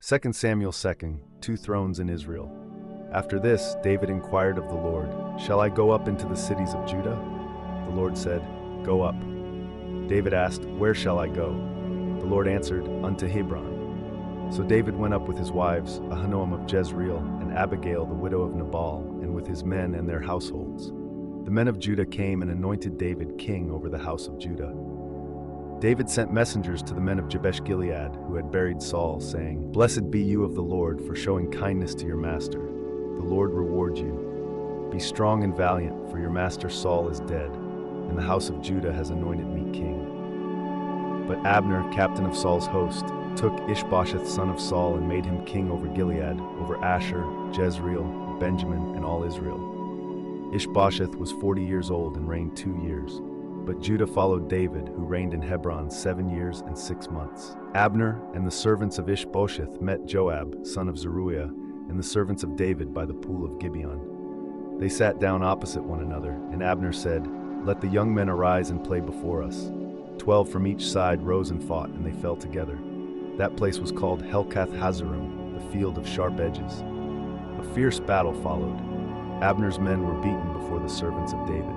2 Samuel 2, 2 thrones in Israel. After this, David inquired of the Lord, "Shall I go up into the cities of Judah?" The Lord said, "Go up." David asked, "Where shall I go?" The Lord answered, "Unto Hebron." So David went up with his wives, Ahinoam of Jezreel, and Abigail the widow of Nabal, and with his men and their households. The men of Judah came and anointed David king over the house of Judah. David sent messengers to the men of Jabesh-Gilead, who had buried Saul, saying, "Blessed be you of the Lord for showing kindness to your master. The Lord reward you. Be strong and valiant, for your master Saul is dead, and the house of Judah has anointed me king." But Abner, captain of Saul's host, took Ish-bosheth son of Saul and made him king over Gilead, over Asher, Jezreel, Benjamin, and all Israel. Ish-bosheth was 40 years old and reigned 2 years. But Judah followed David, who reigned in Hebron 7 years and 6 months. Abner and the servants of Ish-bosheth met Joab, son of Zeruiah, and the servants of David by the pool of Gibeon. They sat down opposite one another, and Abner said, "Let the young men arise and play before us." 12 from each side rose and fought, and they fell together. That place was called Helkath Hazarim, the field of sharp edges. A fierce battle followed. Abner's men were beaten before the servants of David.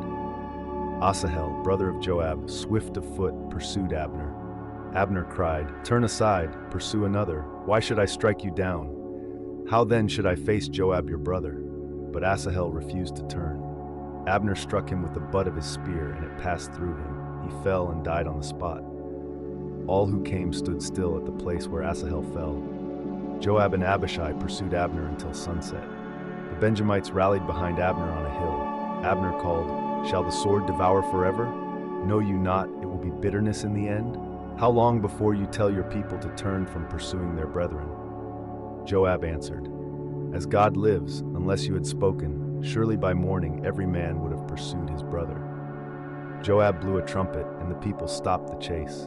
Asahel, brother of Joab, swift of foot, pursued Abner. Abner cried, "Turn aside, pursue another. Why should I strike you down? How then should I face Joab your brother?" But Asahel refused to turn. Abner struck him with the butt of his spear, and it passed through him. He fell and died on the spot. All who came stood still at the place where Asahel fell. Joab and Abishai pursued Abner until sunset. The Benjamites rallied behind Abner on a hill. Abner called, "Shall the sword devour forever? Know you not it will be bitterness in the end? How long before you tell your people to turn from pursuing their brethren?" Joab answered, "As God lives, unless you had spoken, surely by morning every man would have pursued his brother." Joab blew a trumpet, and the people stopped the chase.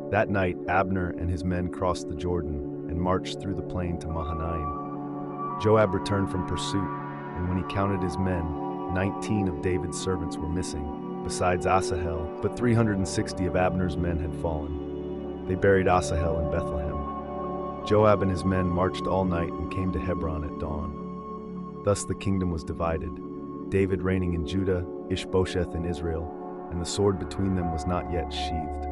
That night Abner and his men crossed the Jordan and marched through the plain to Mahanaim. Joab returned from pursuit, and when he counted his men, 19 of David's servants were missing, besides Asahel, but 360 of Abner's men had fallen. They buried Asahel in Bethlehem. Joab and his men marched all night and came to Hebron at dawn. Thus the kingdom was divided, David reigning in Judah, Ish-bosheth in Israel, and the sword between them was not yet sheathed.